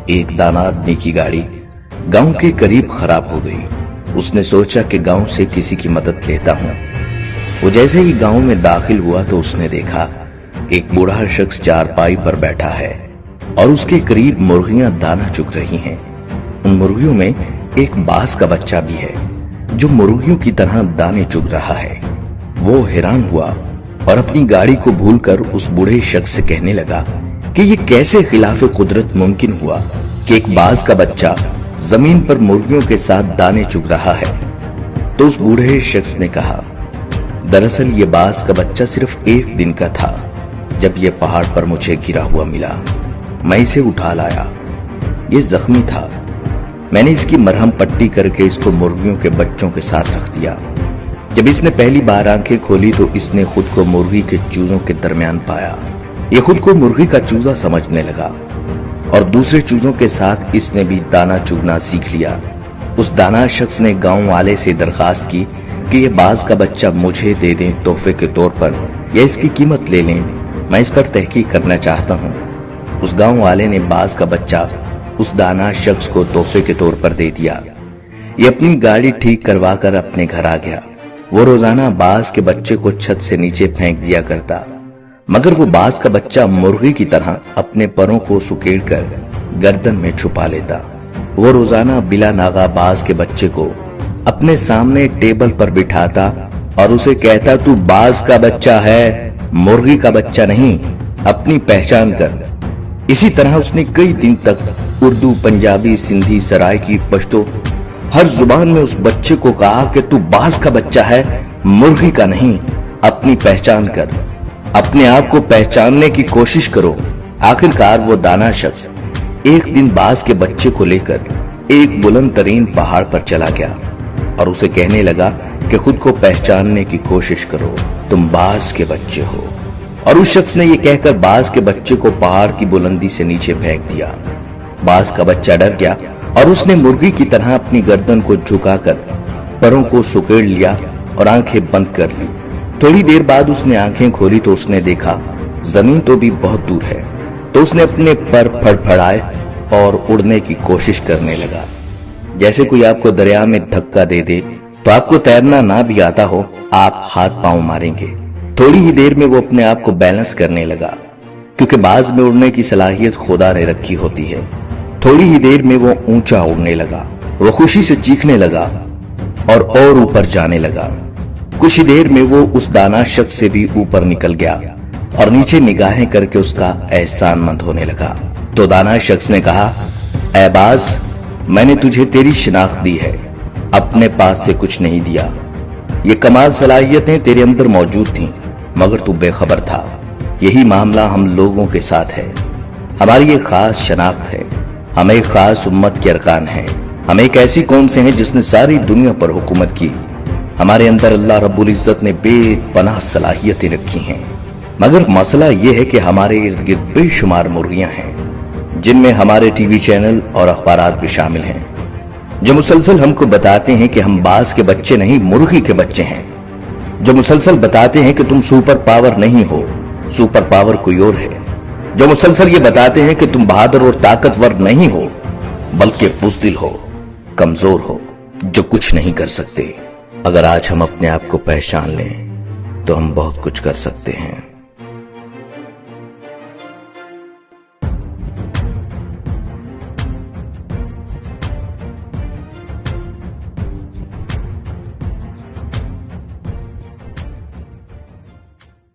ایک دانا آدمی کی گاڑی گاؤں کے قریب خراب ہو گئی۔ اس نے سوچا کہ گاؤں سے کسی کی مدد لیتا ہوں۔ وہ جیسے ہی گاؤں میں داخل ہوا تو اس نے دیکھا ایک بوڑھا شخص چارپائی پر بیٹھا ہے اور اس کے قریب مرغیاں دانا چگ رہی ہیں۔ ان مرغیوں میں ایک باز کا بچہ بھی ہے جو مرغیوں کی طرح دانے چگ رہا ہے۔ وہ حیران ہوا اور اپنی گاڑی کو بھول کر اس بوڑھے شخص سے کہنے لگا کہ یہ کیسے خلاف قدرت ممکن ہوا کہ ایک باز کا بچہ زمین پر مرغیوں کے ساتھ دانے چگ رہا ہے۔ تو اس بوڑھے شخص نے کہا، دراصل یہ باز کا بچہ صرف ایک دن کا تھا۔ جب یہ پہاڑ پر مجھے گرا ہوا ملا، میں اسے اٹھا لایا۔ یہ زخمی تھا، میں نے اس کی مرہم پٹی کر کے اس کو مرغیوں کے بچوں کے ساتھ رکھ دیا۔ جب اس نے پہلی بار آنکھیں کھولی تو اس نے خود کو مرغی کے چوزوں کے درمیان پایا۔ یہ خود کو مرغی کا چوزا سمجھنے لگا اور دوسرے چوزوں کے ساتھ اس نے بھی دانا چگنا سیکھ لیا۔ اس دانا شخص نے گاؤں والے سے درخواست کی کہ یہ باز کا بچہ مجھے دے دیں تحفے کے طور پر یا اس کی قیمت لے لیں، میں اس پر تحقیق کرنا چاہتا ہوں۔ اس گاؤں والے نے باز کا بچہ اس دانا شخص کو تحفے کے طور پر دے دیا۔ یہ اپنی گاڑی ٹھیک کروا کر اپنے گھر آ گیا۔ وہ روزانہ باز کے بچے کو چھت سے نیچے پھینک دیا کرتا، مگر وہ باز کا بچہ مرغی کی طرح اپنے پروں کو سکیڑ کر گردن میں چھپا لیتا۔ وہ روزانہ بلا ناغہ باز کے بچے کو اپنے سامنے ٹیبل پر بٹھاتا اور اسے کہتا، تو باز کا بچہ ہے، مرغی کا بچہ نہیں، اپنی پہچان کر۔ اسی طرح اس نے کئی دن تک اردو، پنجابی، سندھی، سرائکی، پشتو ہر زبان میں اس بچے کو کہا کہ تو باز کا بچہ ہے، مرغی کا نہیں، اپنی پہچان کر، اپنے آپ کو پہچاننے کی کوشش کرو۔ آخرکار وہ دانا شخص ایک دن باز کے بچے کو لے کر ایک بلند ترین پہاڑ پر چلا گیا اور اسے کہنے لگا کہ خود کو پہچاننے کی کوشش کرو، تم باز کے بچے ہو۔ اور اس شخص نے یہ کہہ کر باز کے بچے کو پہاڑ کی بلندی سے نیچے پھینک دیا۔ باز کا بچہ ڈر گیا اور اس نے مرغی کی طرح اپنی گردن کو جھکا کر پروں کو سکیڑ لیا اور آنکھیں بند کر لی۔ تھوڑی دیر بعد اس نے آنکھیں کھولی تو اس نے دیکھا زمین تو بھی بہت دور ہے۔ تو اس نے اپنے پر پھڑ پھڑائے اور اڑنے کی کوشش کرنے لگا، جیسے کوئی آپ کو دریا میں دھکا دے دے تو آپ کو تیرنا نہ بھی آتا ہو، آپ ہاتھ پاؤں ماریں گے۔ تھوڑی ہی دیر میں وہ اپنے آپ کو بیلنس کرنے لگا، کیونکہ باز میں اڑنے کی صلاحیت خدا نے رکھی ہوتی ہے۔ تھوڑی ہی دیر میں وہ اونچا اڑنے لگا، وہ خوشی سے چیخنے لگا اور اوپر جانے لگا۔ کچھ ہی دیر میں وہ اس دانا شخص سے بھی اوپر نکل گیا اور نیچے نگاہیں کر کے اس کا احسان مند ہونے لگا۔ تو دانا شخص نے کہا، اے باز، میں نے تجھے تیری شناخت دی ہے، اپنے پاس سے کچھ نہیں دیا۔ یہ کمال صلاحیتیں تیرے اندر موجود تھیں، مگر تو بے خبر تھا۔ یہی معاملہ ہم لوگوں کے ساتھ ہے۔ ہماری ایک خاص شناخت ہے، ہم ایک خاص امت کے ارکان ہیں، ہم ایک ایسی قوم سے ہیں جس نے ساری دنیا پر حکومت کی۔ ہمارے اندر اللہ رب العزت نے بے پناہ صلاحیتیں رکھی ہیں، مگر مسئلہ یہ ہے کہ ہمارے ارد گرد بے شمار مرغیاں ہیں، جن میں ہمارے ٹی وی چینل اور اخبارات بھی شامل ہیں، جو مسلسل ہم کو بتاتے ہیں کہ ہم باز کے بچے نہیں، مرغی کے بچے ہیں، جو مسلسل بتاتے ہیں کہ تم سپر پاور نہیں ہو، سپر پاور کوئی اور ہے، جو مسلسل یہ بتاتے ہیں کہ تم بہادر اور طاقتور نہیں ہو، بلکہ بزدل ہو، کمزور ہو، جو کچھ نہیں کر سکتے۔ اگر آج ہم اپنے آپ کو پہچان لیں تو ہم بہت کچھ کر سکتے ہیں۔